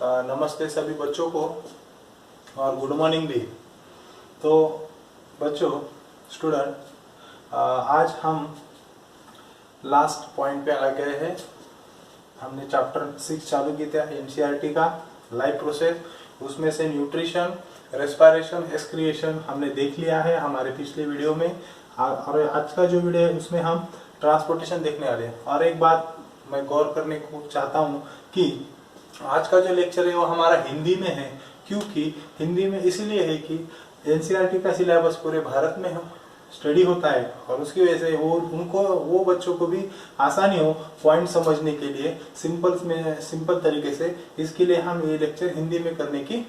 नमस्ते सभी बच्चों को और गुड मॉर्निंग भी। तो बच्चों, स्टूडेंट, आज हम लास्ट पॉइंट पे आ गए हैं। हमने चैप्टर 6 चालू किया था एनसीईआरटी का लाइफ प्रोसेस। उसमें से न्यूट्रिशन, रेस्पिरेशन, एक्सक्रिएशन हमने देख लिया है हमारे पिछले वीडियो में। और आज का जो वीडियो है उसमें हम ट्रांसपोर्टेशन देखने वाले हैं। और एक बात मैं गौर करने को चाहता हूँ कि आज का जो लेक्चर है वो हमारा हिंदी में है। क्योंकि हिंदी में इसलिए है कि एनसीईआरटी का सिलेबस पूरे भारत में स्टडी होता है और उसकी वजह से वो बच्चों को भी आसानी हो पॉइंट समझने के लिए सिंपल तरीके से। इसके लिए हम ये लेक्चर हिंदी में करने की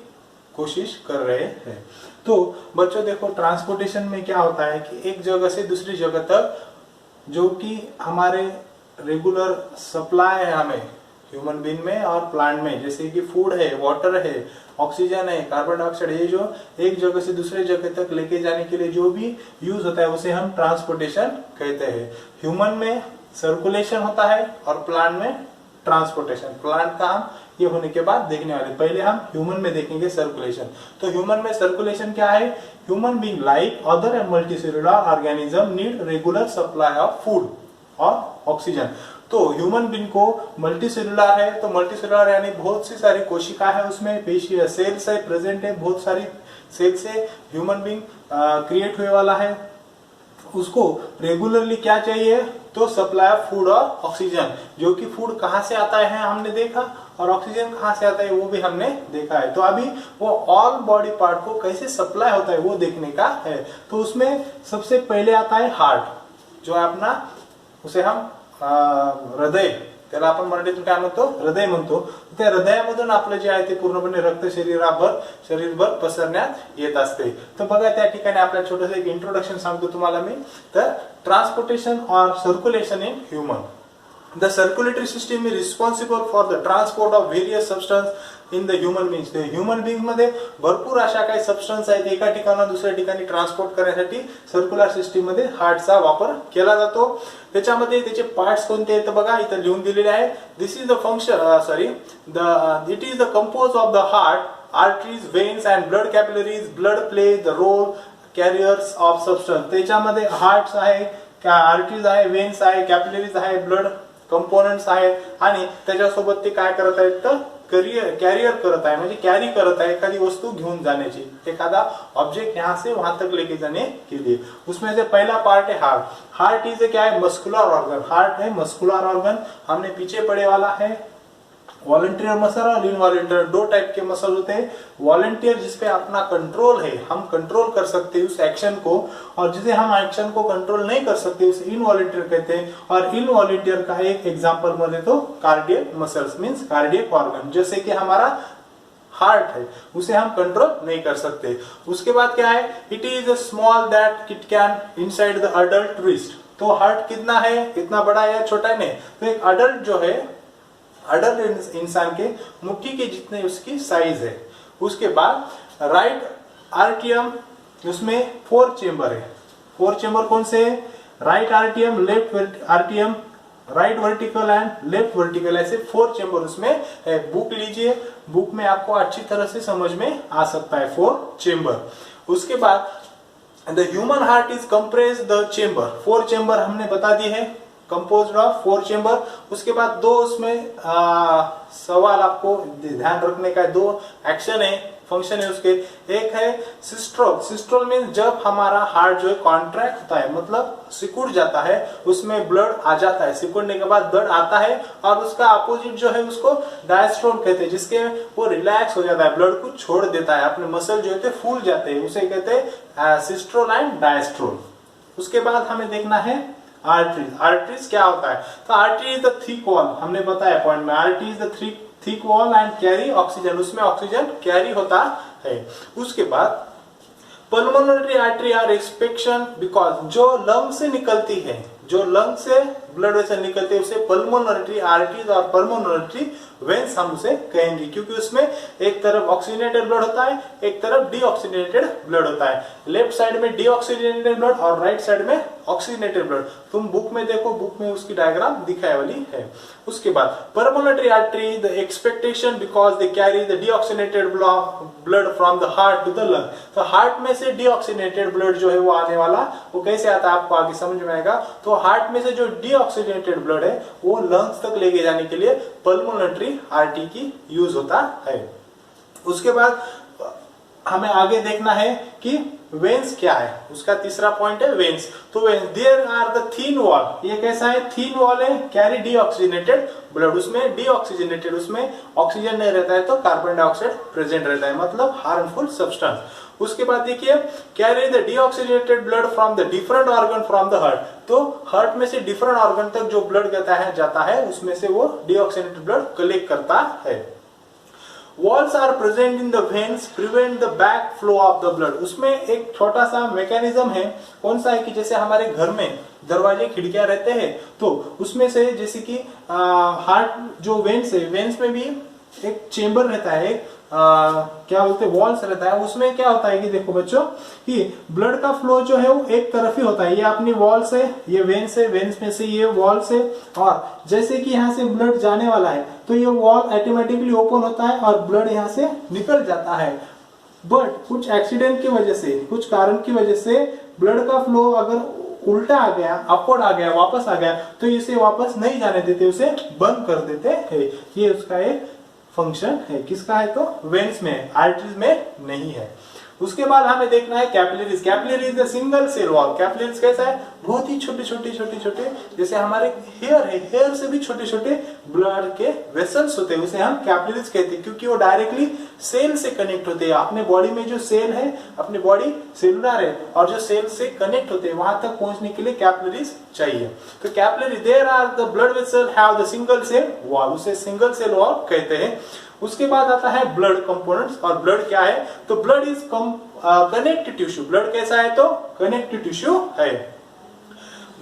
कोशिश कर रहे हैं। तो बच्चों देखो, ट्रांसपोर्टेशन में क्या होता है कि एक जगह से दूसरी जगह तक जो कि हमारे रेगुलर सप्लाई है हमें ह्यूमन बीइंग में और प्लांट में, जैसे कि फूड है, वाटर है, ऑक्सीजन है, कार्बन डाइऑक्साइड, ये जो एक जगह से दूसरे जगह तक लेके जाने के लिए जो भी यूज होता है उसे हम ट्रांसपोर्टेशन कहते हैं। ह्यूमन में सर्कुलेशन होता है और प्लांट में ट्रांसपोर्टेशन। प्लांट का हम ये होने के बाद देखने वाले, पहले हम ह्यूमन में देखेंगे सर्कुलेशन। तो ह्यूमन में सर्कुलेशन क्या है? Human being like other multicellular organism need regular supply of food और ऑक्सीजन। तो ह्यूमन बीइंग को मल्टीसेलुलर है, तो मल्टीसेलुलर यानी बहुत सी सारी कोशिका है, उसमें पेशी सेल्स है प्रेजेंट है, बहुत सारी सेल्स से ह्यूमन बीइंग क्रिएट हुए वाला है। उसको रेगुलरली क्या चाहिए? तो सप्लाई ऑफ फूड और ऑक्सीजन। जो कि फूड कहाँ से आता है हमने देखा और ऑक्सीजन कहाँ से आता है वो भी हमने देखा है। तो अभी वो ऑल बॉडी पार्ट को कैसे सप्लाई होता है वो देखने का है। तो उसमें सबसे पहले आता है हार्ट, जो अपना उसे हम हृदय, त्याला आपण मराठीतून काय म्हणतो? हृदय म्हणतो। त्या हृदयामधून आपलं जे आहे ते पूर्णपणे रक्त शरीरभर पसरण्यात येत असते। तर बघा, त्या ठिकाणी आपल्याला छोटंसं एक इंट्रोडक्शन सांगतो तुम्हाला मी। तर ट्रांसपोर्टेशन और circulation in human. The circulatory system is responsible for the transport of various substance in the human beings. Human being मध्ये भरपूर अशा काही सबस्टन्स आहेत, एका ठिकाणाहून दुसऱ्या ठिकाणी ट्रान्सपोर्ट करण्यासाठी सर्क्युलर सिस्टीम मध्ये हार्टचा वापर केला जातो। त्याच्यामध्ये त्याचे पार्ट्स कोणते आहेत बघा, इथे लिहून दिलेले आहे। This is the function it is the compose of the heart, arteries, veins and blood capillaries. Blood play the role carriers of substance. त्याच्यामध्ये हार्ट्स आहे, आर्टरीज आहे, वेन्स आहे, कॅपिलरीज आहे, ब्लड कंपोनेंट्स आहेत आणि त्याच्यासोबत ते काय करत आहेत तर कैरियर करत आहे, म्हणजे कॅरी करत आहे एखादी वस्तू घेऊन जाण्याची, एखादा ऑब्जेक्ट यहाँ से वहां तक लेके जाने के लिए। उसमें से पहला पार्ट है हार्ट। हार्ट इज क्या है? Muscular organ. हार्ट है मस्कुलर ऑर्गन। हमने पीछे पड़े वाला है वॉलंटियर मसल और इनवॉलंटियर, दो टाइप के मसल होते हैं। वॉलंटियर जिसपे अपना कंट्रोल है, हम कंट्रोल कर सकते हैं उस एक्शन को, और जिसे हम एक्शन को कंट्रोल नहीं कर सकते उसे इनवॉलंटियर कहते हैं। और इनवॉलंटियर का एक एग्जांपल मध्ये तो cardiac muscles means cardiac organ, जैसे कि हमारा हार्ट है उसे हम कंट्रोल नहीं कर सकते। उसके बाद क्या है? It is small that it can inside the adult wrist. तो हार्ट कितना है, कितना बड़ा है या छोटा है? नहीं, तो एक अडल्ट जो है, अडल्ट इंसान के मुट्ठी के जितने उसकी साइज है। उसके बाद राइट आर्टियम, उसमें 4 चेंबर है। 4 चेंबर कौन से? Right आर्टियम, left आर्टियम, right vertical and left vertical, ऐसे 4 चेंबर उसमें है। बुक लीजिए, बुक में आपको अच्छी तरह से समझ में आ सकता है 4 चेंबर। उसके बाद the human heart is compress the chamber. 4 chamber हमने बता दी है, कंपोज्ड ऑफ 4 चेंबर। उसके बाद दो उसमें सवाल आपको ध्यान रखने का है, 2 एक्शन है, फंक्शन है उसके। एक है सिस्ट्रोल। सिस्ट्रोल मीन्स जब हमारा हार्ट जो है कॉन्ट्रैक्ट होता है, मतलब सिकुड़ जाता है, उसमें ब्लड आ जाता है, सिकुड़ने के बाद ब्लड आता है, और उसका अपोजिट जो है उसको डायस्ट्रोल कहते हैं, जिसके वो रिलैक्स हो जाता है, ब्लड को छोड़ देता है, अपने मसल जो है फूल जाते हैं, उसे कहते हैं सिस्ट्रोल एंड डायस्ट्रोल। उसके बाद हमें देखना है आर्टरीज। आर्टरीज क्या होता है? तो artery is the thick wall, हमने बताया पॉइंट में, artery is the thick wall and carry oxygen, उसमें ऑक्सीजन कैरी होता है। उसके बाद pulmonary artery are expectation because जो लंग से निकलती है, जो लंग से ब्लड वेसल निकलते हैं उसे पल्मोनरी आर्टरीज और पल्मोनरी वेन्स हम उसे कहेंगे, क्योंकि उसमें एक तरफ ऑक्सीजनेटेड ब्लड होता है, एक तरफ डीऑक्सीजनेटेड ब्लड होता है। लेफ्ट साइड में डीऑक्सीजनेटेड ब्लड और राइट साइड में ऑक्सीजनेटेड ब्लड, तुम बुक में देखो, बुक में उसकी डायग्राम दिखाई वाली है। उसके बाद pulmonary artery, the expectation because they carry the deoxygenated blood from the heart to the lung। तो हार्ट में से deoxygenated blood जो है वो आने वाला, वो कैसे आता है आपको आगे समझ में आएगा। तो हार्ट में से जो deoxygenated blood है वो लंग्स तक लेके जाने के लिए pulmonary artery की यूज होता है। उसके बाद हमें आगे देखना है कि वेन्स क्या है, उसका तीसरा पॉइंट है वेन्स। तो veins, there are the thin wall, ये कैसा है, थीन वॉल है, कैरी डीऑक्सीजनेटेड ब्लड, उसमें डीऑक्सीजनेटेड, उसमें ऑक्सीजन नहीं रहता है तो कार्बन डाइऑक्साइड प्रेजेंट रहता है, मतलब हार्मफुल सब्सटेंस। उसके बाद देखिए carry the deoxygenated blood from the different organ from the heart, तो हार्ट में से डिफरेंट ऑर्गन तक जो ब्लड जाता है उसमें से वो डीऑक्सीजनेटेड ब्लड कलेक्ट करता है। Walls are present in the veins prevent the back flow of the blood, उसमें एक छोटा सा मैकेनिज्म है, कौन सा है कि जैसे हमारे घर में दरवाजे खिड़कियां रहते हैं तो उसमें से जैसे कि हार्ट जो वेन्स है, वेन्स में भी एक चेंबर रहता है, क्या बोलते हैं वॉल्स रहता है, उसमें क्या होता है कि देखो बच्चों कि ब्लड का फ्लो जो है वो एक तरफ ही होता है, ये अपनी वॉल्स है, ये वेन्स है, वेन्स में से ये वॉल्स है, और जैसे कि यहाँ से ब्लड जाने वाला है तो ये वॉल ऑटोमेटिकली ओपन होता है और ब्लड यहाँ से निकल जाता है। बट कुछ एक्सीडेंट की वजह से, कुछ कारण की वजह से ब्लड का फ्लो अगर उल्टा आ गया, अपवर्ड आ गया, वापस आ गया, तो इसे वापस नहीं जाने देते, उसे बंद कर देते हैं। ये उसका एक फंक्शन है, किसका है तो वेन्स में, आर्टरीज में नहीं है। उसके बाद हमें देखना है capillaries. Capillaries single cell wall, capillaries कैसा है, बहुत ही छोटे छोटे जैसे हमारे हेयर है, हेयर से भी छोटे छोटे ब्लड के वेसल्स होते हैं, उसे हम कैपिलरीज कहते हैं, क्योंकि वो डायरेक्टली सेल से कनेक्ट होते हैं। अपने बॉडी में जो सेल है, अपनी बॉडी सेलुलर है और जो सेल से कनेक्ट होते हैं वहां तक पहुंचने के लिए कैपिलरीज चाहिए। तो capillary, there are the blood vessel have the single cell wall, उसे सिंगल सेल वॉल कहते हैं। उसके बाद आता है ब्लड कंपोनेंट्स, और ब्लड क्या है तो blood is connective tissue, blood कैसा है तो कनेक्टिव टिश्यू है।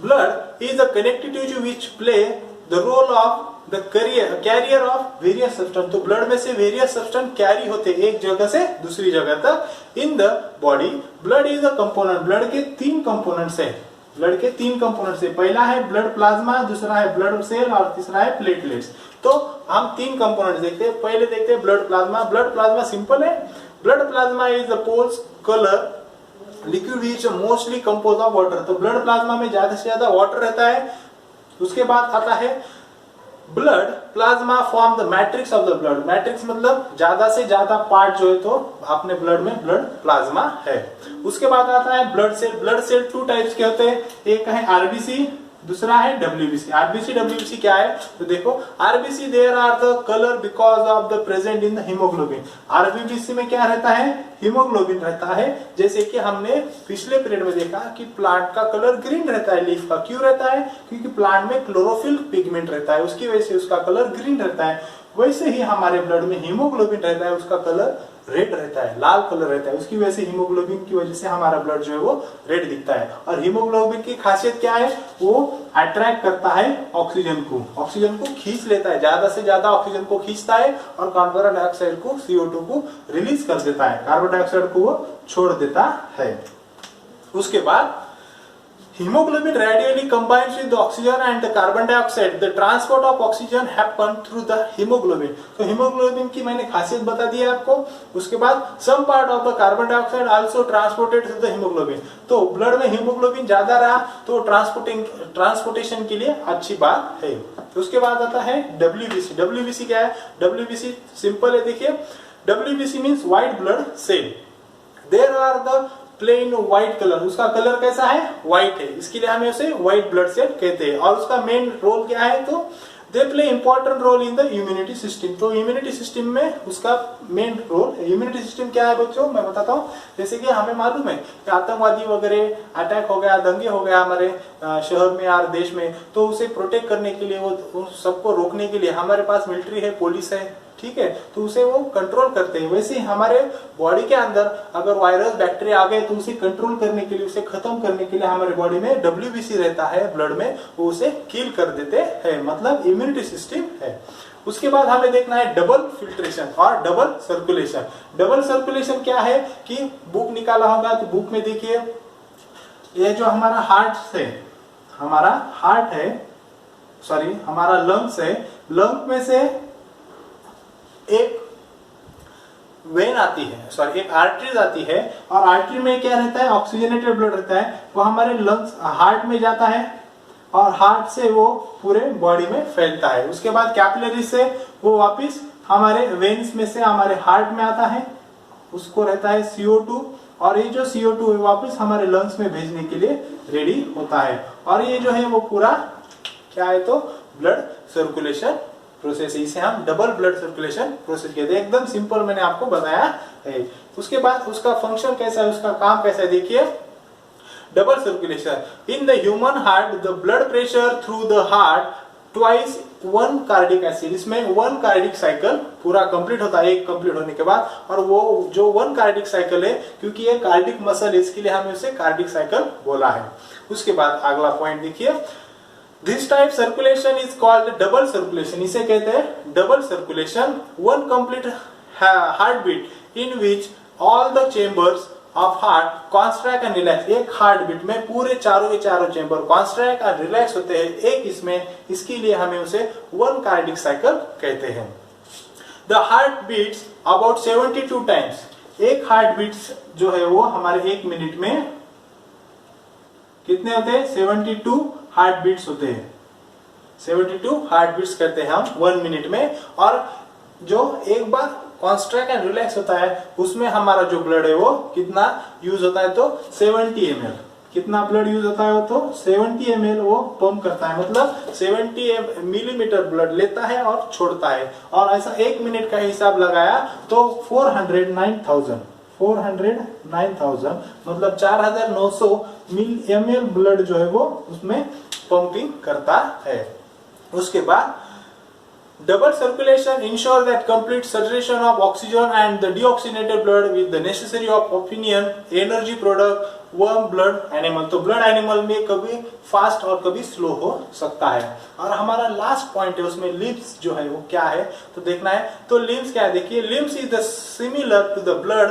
Blood is a connective tissue which play the role of the carrier of various substance, तो ब्लड में से वेरियस सब्सटेंस कैरी होते एक जगह से दूसरी जगह तक in the body. Blood is a component, blood के तीन कंपोनेंट्स है, ब्लड के तीन कंपोनेंट्स है, पहला है ब्लड प्लाज्मा, दूसरा है ब्लड सेल और तीसरा है प्लेटलेट्स। तो हम तीन कंपोनेंट्स देखते हैं, पहले देखते हैं blood plasma. Blood plasma simple है, blood plasma is the pale colour liquid which mostly compose of water, तो ब्लड प्लाज्मा में ज्यादा से ज्यादा वाटर रहता है। उसके बाद आता है blood plasma form the matrix of the blood, matrix मतलब ज्यादा से ज्यादा पार्ट जो है तो अपने ब्लड में ब्लड प्लाज्मा है। उसके बाद आता है blood cell. Blood cell two types के होते हैं, एक है आरबीसी, दूसरा है डब्ल्यूबीसी। आरबीसी डब्ल्यूबीसी क्या है तो देखो, RBC there are the colour because of the present in the haemoglobin. RBC में क्या रहता है, हीमोग्लोबिन रहता है। जैसे कि हमने पिछले पीरियड में देखा कि प्लांट का कलर ग्रीन रहता है, लीफ का क्यों रहता है, क्योंकि प्लांट में क्लोरोफिल पिगमेंट रहता है, उसकी वजह से उसका कलर ग्रीन रहता है। वैसे ही हमारे ब्लड में हीमोग्लोबिन रहता है, उसका कलर रेड रहता है, लाल कलर रहता है, उसकी वजह से हीमोग्लोबिन की वजह से हमारा ब्लड जो है वो रेड दिखता है। और हीमोग्लोबिन की खासियत क्या है, वो अट्रैक्ट करता है ऑक्सीजन को खींच लेता है, ज्यादा से ज्यादा ऑक्सीजन को खींचता है और कार्बन डाइऑक्साइड को, CO2 को रिलीज कर देता है, कार्बन डाइऑक्साइड को वो छोड़ देता है। उसके बाद hemoglobin radially combines with the oxygen and the carbon dioxide. The transport of oxygen happen through the hemoglobin. तो hemoglobin की मैंने खासियत बता दी है आपको। उसके बाद some part of the carbon dioxide also transported through the hemoglobin. तो ब्लड में हीमोग्लोबिन ज्यादा रहा तो ट्रांसपोर्टेशन के लिए अच्छी बात है। उसके बाद आता है WBC। WBC क्या है, WBC सिंपल है, देखिए WBC means white blood cell. There are the plain white colour, उसका कलर कैसा है, व्हाइट है, इसके लिए हमें उसे व्हाइट ब्लड सेल कहते हैं। और उसका मेन रोल क्या है तो they play important role in the immunity system. तो इम्यूनिटी सिस्टम में उसका मेन रोल है। इम्यूनिटी सिस्टम क्या है बच्चों, मैं बताता हूँ। जैसे कि हमें मालूम है कि आतंकवादी वगैरह अटैक हो गया, दंगे हो गया हमारे शहर में या देश में, तो उसे प्रोटेक्ट करने के लिए, वो सबको रोकने के लिए हमारे पास मिलिट्री है, पुलिस है, ठीक है, तो उसे वो कंट्रोल करते हैं। वैसे ही हमारे बॉडी के अंदर अगर वायरस बैक्टीरिया आ गए तो उसे कंट्रोल करने के लिए, उसे खत्म करने के लिए हमारे बॉडी में WBC रहता है ब्लड में, वो उसे किल कर देते हैं, मतलब इम्यूनिटी सिस्टम है। उसके बाद हमें देखना है डबल फिल्ट्रेशन और डबल सर्कुलेशन। डबल सर्कुलेशन क्या है कि बुक निकाला होगा तो बुक में देखिए, ये जो हमारा हार्ट है, हमारा हार्ट है, सॉरी हमारा लंग्स है, लंग में से एक वेन आती है, सॉरी एक आर्टरीज आती है, और आर्टरी में क्या रहता है, ऑक्सीजनेटेड ब्लड रहता है, वो हमारे लंग्स हार्ट में जाता है और हार्ट से वो पूरे बॉडी में फैलता है। उसके बाद कैपिलरी से वो वापस हमारे वेन्स में से हमारे हार्ट में आता है, उसको रहता है CO2, और ये जो CO2 है वापस हमारे लंग्स में भेजने के लिए रेडी होता है। और ये जो है वो पूरा क्या है, तो ब्लड सर्कुलेशन प्रोसेस है। इसे हम डबल ब्लड सर्कुलेशन प्रोसेस कहते हैं। एकदम सिंपल मैंने आपको बताया है। उसके बाद उसका फंक्शन कैसा है, उसका काम कैसा है, देखिए double circulation in the human heart the blood pressure through the heart twice one cardiac acid. इसमें वन कार्डिक साइकिल पूरा कंप्लीट होता है, एक कंप्लीट होने के बाद, और वो जो वन कार्डिक साइकिल है, क्योंकि ये कार्डिक मसल है इसके लिए हमें उसे कार्डिक साइकिल बोला है। उसके बाद अगला पॉइंट देखिए, this type circulation is called double circulation. इसे कहते हैं double circulation. One complete heart beat in which all the chambers of heart contract and relax. एक हार्ट बीट में पूरे चारों के चारों चेंबर कॉन्स्ट्रैक्ट और रिलैक्स होते हैं एक इसमें, इसके लिए हमें उसे वन कार्डिक साइकिल कहते हैं। The heart beats about 72 times. एक हार्ट बीट्स जो है वो हमारे एक मिनट में कितने होते हैं, 72 हार्ट बीट्स होते हैं। 72 हार्ट बीट्स करते हैं हम 1 मिनट में। और जो एक बार कॉन्स्ट्रैक्ट एंड रिलैक्स होता है उसमें हमारा जो ब्लड है वो कितना यूज होता है, तो 70 ml। कितना ब्लड यूज होता है वो, तो 70 ml वो पंप करता है, मतलब 70 मिलीमीटर ब्लड लेता है और छोड़ता है। और ऐसा 1 मिनट का हिसाब लगाया तो 409,000 मतलब 4,900 ml ब्लड जो है वो उसमें पंपिंग करता है। उसके बाद double circulation ensure that complete saturation of oxygen and the deoxygenated blood with the necessary of opinion energy product warm blood animal। तो blood animal में कभी फास्ट और कभी स्लो हो सकता है। और हमारा लास्ट पॉइंट है उसमें लिम्स जो है वो क्या है, तो देखना है। तो लिम्स क्या है, देखिए lymphs is the similar to the blood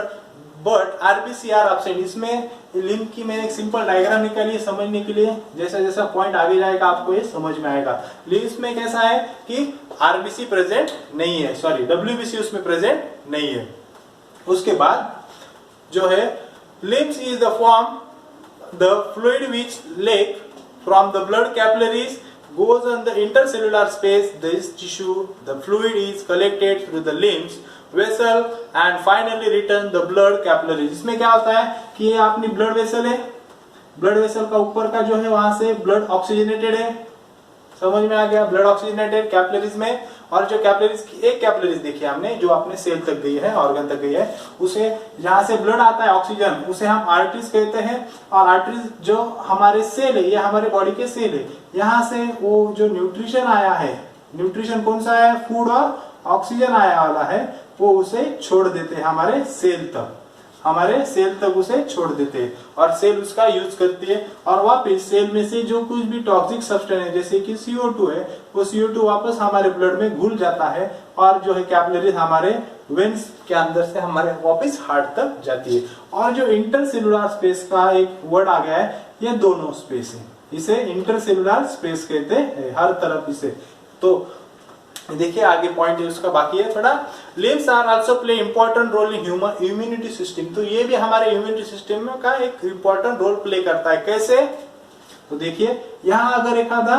but RBC are absent. इसमें लिम्फ की मैंने एक सिंपल डायग्राम निकाली समझने के लिए, जैसा जैसा पॉइंट आगे जाएगा आपको ये समझ में आएगा। लिम्स में कैसा है कि आरबीसी प्रेजेंट नहीं है, सॉरी डब्ल्यूबीसी उसमें प्रेजेंट नहीं है। उसके बाद जो है limbs is the form the fluid which lake from the blood capillaries goes on the intercellular space this tissue the fluid is collected through the limbs vessel and finally return the blood capillaries। इसमें क्या होता है कि ये अपनी blood vessel है, blood vessel का ऊपर का जो है वहां से ब्लड ऑक्सीजनेटेड है, समझ में आ गया, ब्लड ऑक्सीजनेटेड कैपिलरीज में। और जो कैपिलरीज की एक कैपिलरीज देखी हमने जो अपने सेल तक गई है, ऑर्गन तक गई है, उसे जहां से ब्लड आता है ऑक्सीजन उसे हम आर्टरीज कहते हैं। और आर्टरीज जो हमारे सेल है, ये हमारे बॉडी के सेल है, यहाँ से वो जो न्यूट्रिशन आया है, न्यूट्रिशन कौन सा है, फूड और ऑक्सीजन आया वाला है, वो उसे छोड़ देते हैं हमारे सेल तक, हमारे सेल तक उसे छोड़ देते हैं और सेल उसका यूज करती है। और वापस सेल में से जो कुछ भी टॉक्सिक सब्सटेंस है जैसे कि CO2 है, वो CO2 वापस हमारे ब्लड में घुल जाता है और जो है कैपिलरीज हमारे वेन्स के अंदर से हमारे वापस हार्ट तक जाती है। और जो इंटरसेलुलर स्पेस का एक वर्ड आ गया है, ये दोनों स्पेस है, इसे इंटरसेलुलर स्पेस कहते हैं हर तरफ इसे। तो देखिए आगे पॉइंट है उसका बाकी है थोड़ा। Lymphs are also play important role in human immunity system. तो ये भी हमारे इम्यूनिटी सिस्टम में का एक इंपॉर्टेंट रोल प्ले करता है। कैसे, तो देखिए यहाँ अगर एक आधा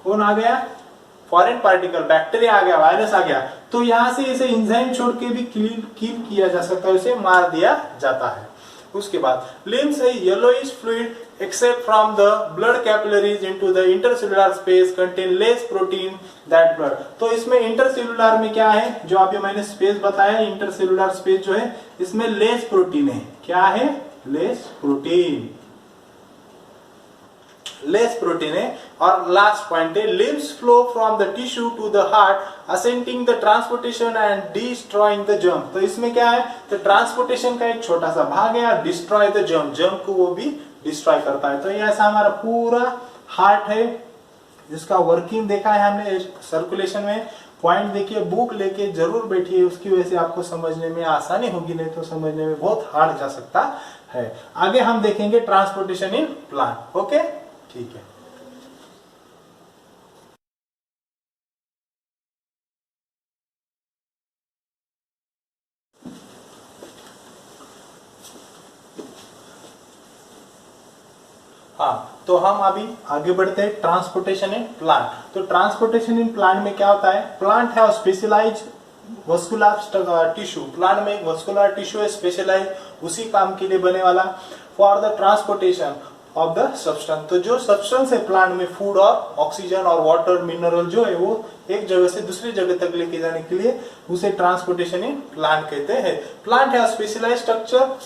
कौन आ गया, फॉरेन पार्टिकल, बैक्टीरिया आ गया, वायरस आ गया, तो यहाँ से इसे एंजाइम छोड़ के भी किल किया जा सकता है, उसे मार दिया जाता है। उसके बाद लिम्स है yellowish fluid except from the blood capillaries into the intercellular space contain less protein that blood। तो इसमें इंटरसेलुलर में क्या है, जो अभी मैंने स्पेस बताया, इंटरसेलुलर स्पेस जो है इसमें लेस प्रोटीन है। क्या है, लेस प्रोटीन, लेस प्रोटीन है। और लास्ट पॉइंट है lymphs flow from the tissue to the heart assisting the transportation and destroying the germ. तो इसमें क्या है, तो ट्रांसपोर्टेशन का एक छोटा सा भाग है और डिस्ट्रॉय द जर्म, जर्म को वो भी डिस्ट्रॉय करता है। तो ये ऐसा हमारा पूरा हार्ट है जिसका वर्किंग देखा है हमने सर्कुलेशन में। पॉइंट देखिए, बुक लेके जरूर बैठिए, उसकी वजह से आपको समझने में आसानी होगी, नहीं तो समझने में बहुत हार्ड जा सकता है। आगे हम देखेंगे ट्रांसपोर्टेशन इन प्लांट। ओके। ठीक है। हाँ, तो हम अभी आगे बढ़ते हैं ट्रांसपोर्टेशन इन प्लांट। तो ट्रांसपोर्टेशन इन प्लांट में क्या होता है, प्लांट है स्पेशलाइज वस्कुलर टिश्यू, प्लांट में एक वस्कुलर टिश्यू है स्पेशलाइज, उसी काम के लिए बने वाला, for the transportation of the substance. तो जो सब्सटेंस है प्लांट में, फूड और ऑक्सीजन और वाटर मिनरल जो है वो एक जगह से दूसरी जगह तक लेके जाने के लिए उसे ट्रांसपोर्टेशन इन प्लांट कहते हैं। प्लांट है specialise structure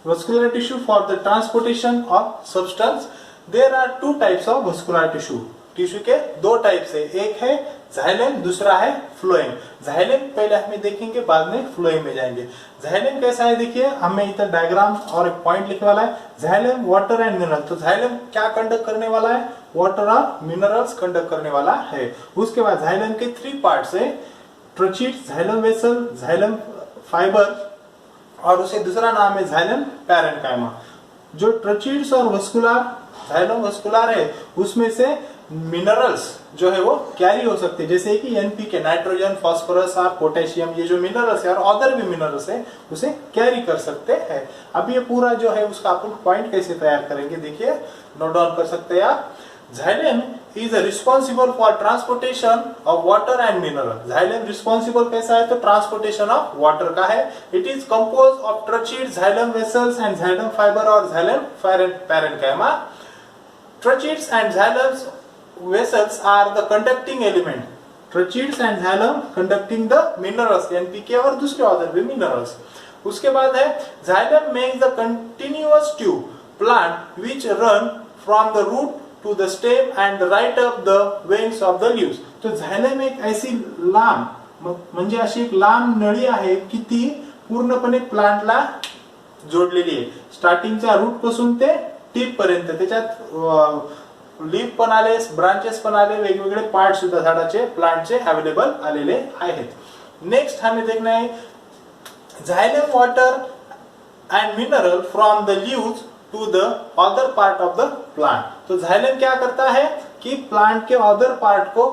vascular tissue for the transportation of substance. There are two types of vascular tissue. Tissue के दो टाइप्स है, एक है जाइलम, दूसरा है फ्लोएम। जाइलम पहले हमें देखेंगे, बाद में फ्लोएम में जाएंगे। जाइलम कैसा है देखिए, हमें इधर डायग्राम और एक पॉइंट लिखने वाला है, जाइलम वाटर एंड मिनरल। तो जाइलम क्या कंडक्ट करने वाला है, वाटर और मिनरल्स कंडक्ट करने वाला है। उसके बाद जाइलम के 3 पार्ट्स है, ट्रचीट, जाइलम वेसल, जाइलम फाइबर, और उसे दूसरा नाम है जाइलम पैरेन्काइमा। जो ट्रचीड्स और वस्कुलर, जाइलम वस्कुलर है, उसमें से मिनरल्स जो है वो कैरी हो सकते हैं, जैसे कि एनपीके, नाइट्रोजन, फास्फोरस और पोटेशियम, ये जो मिनरल्स है और अदर भी मिनरल्स है उसे कैरी कर सकते हैं। अब ये पूरा जो है उसका अपन पॉइंट कैसे तैयार करेंगे, देखिए नोट डाउन कर सकते हैं आप। Xylem is responsible for transportation of water and mineral. Xylem responsible कैसा है, तो transportation of water का है। It is composed of tracheids, xylem vessels and xylem fiber और xylem parenchyma. Tracheids and xylem vessels are the conducting element. Tracheids and xylem conducting the minerals, NPK और दूसरे other भी minerals. उसके बाद है xylem makes the continuous tube plant which run from the root to the stem and right up the veins of the leaves. तो झायलम एक ऐसी लांब, म्हणजे अशी एक लांब नळी आहे की ती पूर्णपणे प्लांटला जोडलेली आहे, स्टार्टिंगच्या रूट पासून ते टिप पर्यंत। त्याच्यात लीफ पण आले, ब्रांचेस पण आले, वेगवेगळे पार्ट सुद्धा झाडाचे प्लांटचे अवेलेबल आलेले आहेत। नेक्स्ट हमें देखना है xylem water and mineral from the leaves to the other part of the plant. तो जाइलम क्या करता है कि प्लांट के अदर पार्ट को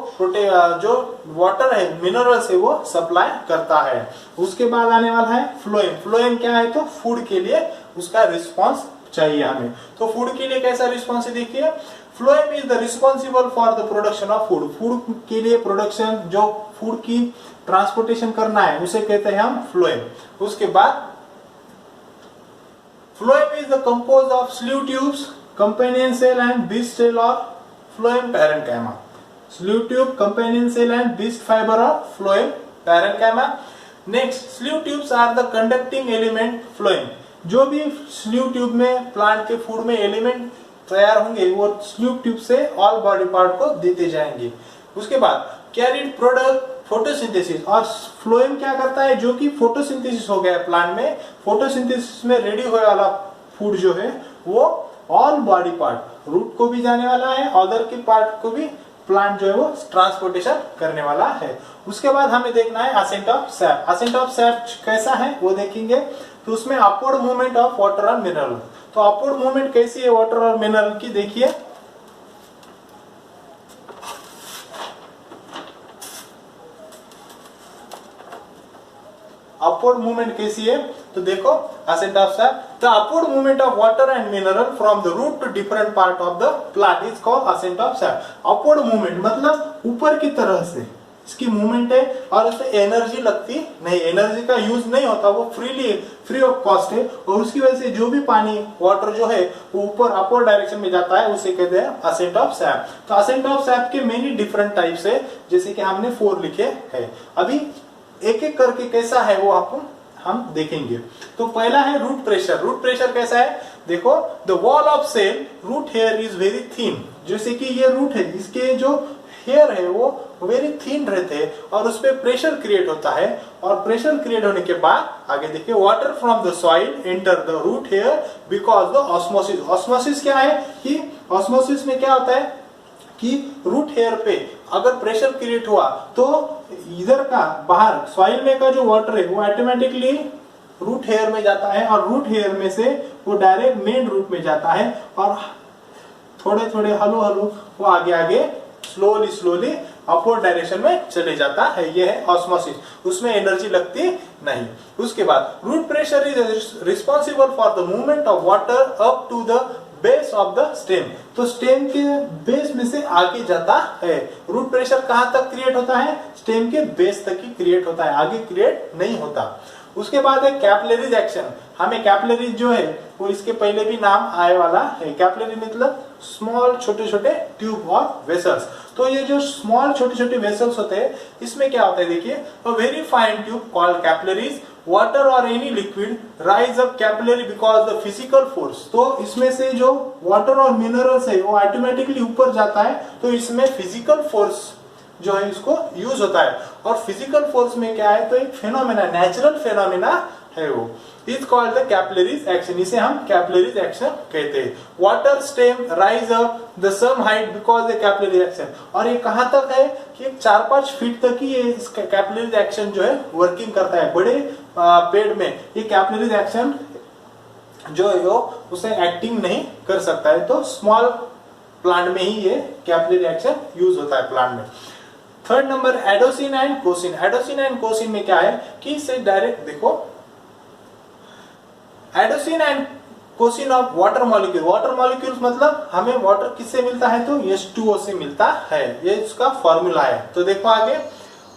जो वाटर है, मिनरल्स है, वो सप्लाई करता है। उसके बाद आने वाला है फ्लोएम। फ्लोएम क्या है, तो फूड के लिए उसका रिस्पांस चाहिए हमें। तो फूड के लिए कैसा रिस्पांस है देखिए, phloem is the responsible for the production of food. Food के लिए प्रोडक्शन, जो फूड की ट्रांसपोर्टेशन करना है उसे कहते हैं हम फ्लोएम। उसके बाद Phloem is the composed of sleeve tubes, companion cell and beast cell or phloem parenchyma. Sleeve tube, companion cell and beast fiber or phloem parenchyma. Next, sleeve tubes are the conducting element phloem. जो भी sleeve tube में plant के food में element तैयार होंगे वो sleeve tube से all body part को देते जाएंगे। उसके बाद कैरिड प्रोडक्ट फोटोसिंथेसिस, और फ्लोएम क्या करता है, जो कि फोटोसिंथेसिस हो गया है प्लांट में, फोटोसिंथेसिस में रेडी होने वाला फूड जो है वो ऑल बॉडी पार्ट, रूट को भी जाने वाला है, अदर के पार्ट को भी प्लांट जो है वो ट्रांसपोर्टेशन करने वाला है। उसके बाद हमें देखना है ascent of sap. Ascent of sap कैसा है वो देखेंगे। तो उसमें अपवर्ड मूवमेंट ऑफ वाटर और मिनरल। तो अपवर्ड मूवमेंट कैसी है वाटर और मिनरल की, देखिए अपवर्ड मूवमेंट कैसी है, तो देखो ascent of sap, the upward movement of water and mineral from the root to different part of the plant is called ascent of sap. Upward movement मतलब ऊपर की तरह से इसकी मूवमेंट है और उससे एनर्जी लगती नहीं, एनर्जी का यूज नहीं होता, वो फ्री ऑफ कॉस्ट है, और उसकी वजह से जो भी पानी वाटर जो है वो ऊपर अपवर्ड डायरेक्शन में जाता है, उसे कहते हैं असेंट ऑफ सैप। तो असेंट ऑफ सैप के मेनी डिफरेंट टाइप्स है, जैसे कि हमने 4 लिखे हैं। अभी एक एक करके कैसा है वो आपको हम देखेंगे। तो पहला है रूट प्रेशर। रूट प्रेशर कैसा है देखो, the wall of cell root hair is very thin. जैसे कि ये रूट है, इसके जो हेयर है वो वेरी थिन रहते हैं और उस पर प्रेशर क्रिएट होता है, और प्रेशर क्रिएट होने के बाद आगे देखिए water from the soil enter the root hair because the osmosis. Osmosis क्या है कि ऑस्मोसिस में क्या होता है कि रूट हेयर पे अगर प्रेशर क्रिएट हुआ तो इधर का बाहर सॉइल में का जो वाटर है वो ऑटोमेटिकली रूट हेयर में जाता है, और रूट हेयर में से वो डायरेक्ट मेन रूट में जाता है, और थोड़े थोड़े हलो हलो वो आगे आगे स्लोली अपवर्ड डायरेक्शन में चले जाता है। ये है ऑस्मोसिस, उसमें एनर्जी लगती नहीं। उसके बाद root pressure is responsible for the movement of water up to the base of the stem. तो स्टेम के बेस में से आगे जाता है। रूट प्रेशर कहां तक क्रिएट होता है? स्टेम के बेस तक ही क्रिएट होता है, आगे क्रिएट नहीं होता। उसके बाद है कैपिलरीज एक्शन। हमें कैपिलरीज जो है वो इसके पहले भी नाम आए वाला है। कैपिलरी मतलब स्मॉल छोटे छोटे ट्यूब और वेसल्स। तो ये जो स्मॉल छोटे छोटे वेसल्स होते हैं इसमें क्या होता है देखिए, a very fine tube called capillaries, water और any liquid rise up capillary because the physical force. तो इसमें से जो वाटर और मिनरल्स है वो ऑटोमेटिकली ऊपर जाता है, तो इसमें फिजिकल फोर्स जो है इसको यूज होता है। और फिजिकल फोर्स में क्या है, तो एक फेनोमेना, नेचुरल फेनोमेना है वो, is called the capillaries action. इसे हम कैपिलरीज एक्शन कहते हैं। Water stem rise up the some height because the capillary action. और ये कहां तक है कि 4-5 फीट तक ही ये इसका कैपिलरीज एक्शन जो है वर्किंग करता है। बड़े पेड़ में ये कैपिलरीज एक्शन जो है वो उसे एक्टिंग नहीं कर सकता है, तो स्मॉल प्लांट में ही ये कैपिलरी एक्शन यूज होता है प्लांट में। Third number adhesion and cohesion. Adhesion and cohesion में क्या है कि इसे डायरेक्ट देखो, adhesion and cohesion of water molecule. Water molecules मतलब हमें वाटर किससे मिलता है, तो H2O से मिलता है, ये इसका फॉर्मूला है। तो देखो आगे,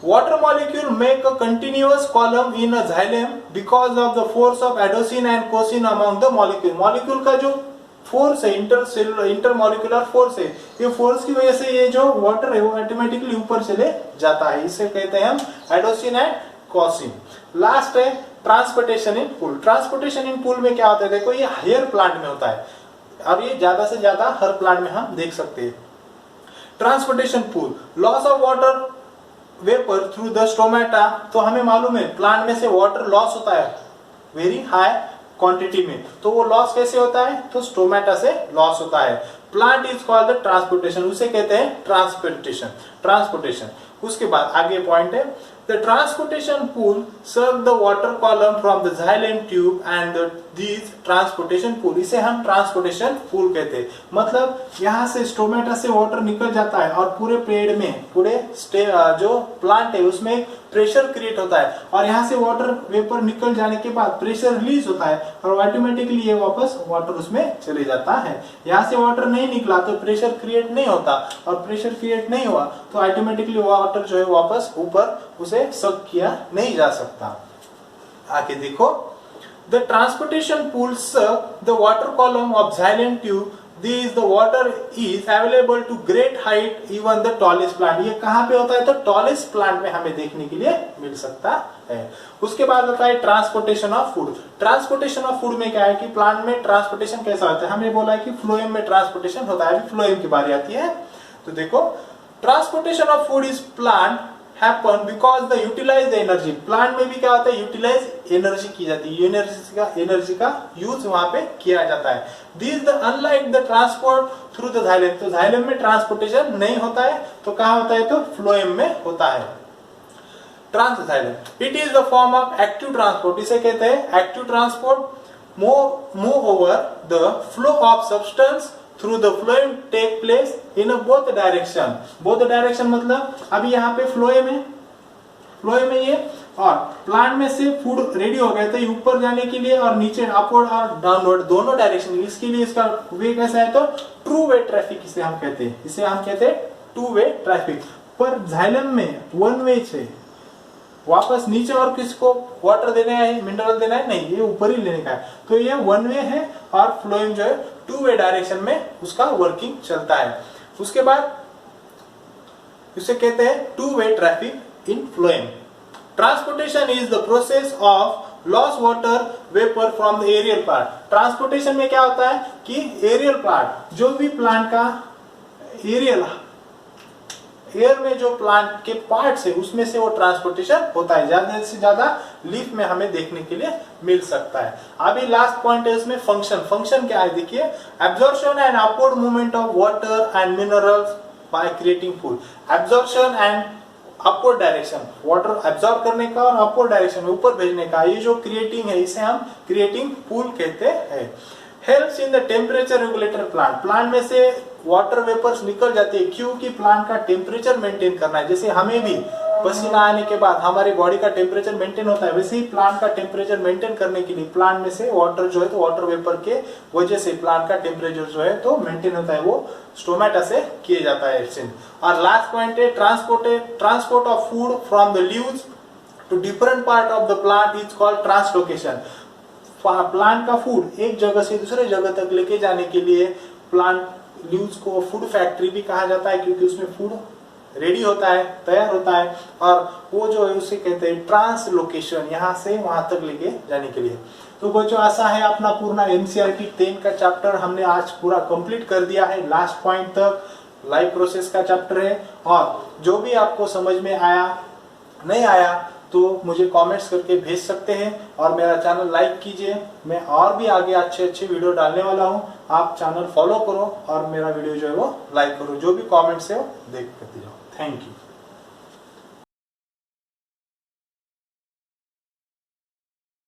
water molecule make a continuous column in a xylem because of the force of adhesion and cohesion among the molecule. Molecule का जो फोर्स है, इंटरमॉलिक्यूलर फोर्स है, ये फोर्स की वजह से ये जो वाटर है वो ऑटोमेटिकली ऊपर चले जाता है। इसे कहते हैं हम एडोसिन एंड कोसिन। लास्ट है ट्रांसपोर्टेशन इन पूल। ट्रांसपोर्टेशन इन पूल में क्या होता है, देखो ये हायर प्लांट में होता है और ये ज्यादा से ज्यादा हर प्लांट में हम देख सकते हैं। Transportation pool, loss of water vapour through the stomata. तो हमें मालूम है प्लांट में से वाटर लॉस होता है वेरी हाई क्वांटिटी में, तो वो लॉस कैसे होता है, तो स्टोमेटा से लॉस होता है। Plant is called the transportation, उसे कहते हैं ट्रांसपोर्टेशन। उसके बाद आगे पॉइंट है, the transportation pool serve the water column from the xylem tube and these transportation pool, इसे हम ट्रांसपोर्टेशन पूल कहते हैं। मतलब यहाँ से स्टोमेटा से वाटर निकल जाता है और पूरे पेड़ में, पूरे जो प्लांट है उसमें प्रेशर क्रिएट होता है और यहाँ से वाटर वेपर निकल जाने के बाद प्रेशर रिलीज होता है और ऑटोमेटिकली ये वापस वाटर उसमें चले जाता है। यहाँ से वाटर नहीं निकला तो प्रेशर क्रिएट नहीं होता और प्रेशर क्रिएट नहीं हुआ तो ऑटोमेटिकली वाटर जो है वापस ऊपर उसे सक किया नहीं जा सकता। आगे देखो, the transportation pull serve the water column of xylem tube, this the water is available to great height even the tallest plant. ये कहाँ पे होता है, तो टॉलेस्ट प्लांट में हमें देखने के लिए मिल सकता है। उसके बाद होता है transportation of food. Transportation of food में क्या है कि प्लांट में ट्रांसपोर्टेशन कैसा होता है, हमने बोला है कि फ्लोएम में ट्रांसपोर्टेशन होता है। अभी फ्लोएम की बारी आती है। तो देखो, transportation of food is plant happen because the utilize the energy। Plant में भी क्या होता है, यूटिलाइज एनर्जी की जाती है, एनर्जी का यूज वहां पे किया जाता है। This the unlike the transport through the xylem. तो जाइलम में ट्रांसपोर्टेशन नहीं होता है, तो कहां होता है, तो फ्लोएम में होता है ट्रांसजाइलम। It is the form of active transport, इसे कहते हैं active transport. Move over the flow of substance through the phloem take place in both direction. Both direction मतलब अभी यहाँ पे फ्लोएम है ये, और प्लांट में से फूड रेडी हो गया था ऊपर जाने के लिए और नीचे अपवर्ड और डाउनवर्ड दोनों डायरेक्शन। इसके लिए इसका वे कैसा है, तो ट्रू वे ट्रैफिक इसे हम कहते हैं, टू वे ट्रैफिक। पर जाइलम में वन वे है, वापस नीचे और किसको वाटर देना है, मिनरल देना है, नहीं, ये ऊपर ही लेने का है। तो ये वन वे है और फ्लोएम जो है टू वे डायरेक्शन में उसका वर्किंग चलता है। उसके बाद इसे कहते हैं two way traffic in phloem. Transportation is the process of loss water vapour from the aerial plant. Transportation में क्या होता है कि एरियल प्लांट, जो भी प्लांट का एयर में जो प्लांट के पार्ट्स है उसमें से वो ट्रांसपोर्टेशन होता है। ज्यादा से ज्यादा लीफ में हमें देखने के लिए मिल सकता है। अभी लास्ट पॉइंट है इसमें फंक्शन क्या है, देखिए, absorption and upward movement of water and minerals by creating pool. Absorption and upward direction, water absorb करने का और अपवर्ड डायरेक्शन में ऊपर भेजने का, ये जो क्रिएटिंग है इसे हम क्रिएटिंग पूल कहते हैं। Helps in the temperature regulator plant, plant में से वाटर वेपर्स निकल जाते हैं क्योंकि प्लांट का टेम्परेचर मेंटेन करना है। जैसे हमें भी पसीना आने के बाद हमारी बॉडी का टेम्परेचर मेंटेन होता है, वैसे ही प्लांट का टेम्परेचर मेंटेन करने के लिए प्लांट में से वाटर जो है तो वाटर वेपर के वजह से प्लांट का टेम्परेचर जो है तो मेंटेन होता है, वो स्टोमेटा से किया जाता है। और लास्ट पॉइंट है transport of food from the leaves to different part of the plant is called translocation. Plant का फूड एक जगह से दूसरे जगह तक लेके जाने के लिए प्लांट लीव्स को फूड फैक्ट्री भी कहा जाता है, क्योंकि उसमें फूड रेडी होता है, तैयार होता है, और वो जो है उसे कहते हैं ट्रांसलोकेशन, यहाँ से वहां तक लेके जाने के लिए। तो बच्चों ऐसा है अपना पूर्ण एनसीईआरटी 10 का चैप्टर हमने आज पूरा कंप्लीट कर दिया है। लास्ट पॉइंट तक लाइव प्रोसेस का चैप्टर है, और जो भी आपको समझ में आया नहीं आया तो मुझे कमेंट्स करके भेज सकते हैं, और मेरा चैनल लाइक कीजिए। मैं और भी आगे अच्छे अच्छे वीडियो डालने वाला हूं, आप चैनल फॉलो करो और मेरा वीडियो जो है वो लाइक करो, जो भी कमेंट्स है वो देख कर जाओ। Thank you.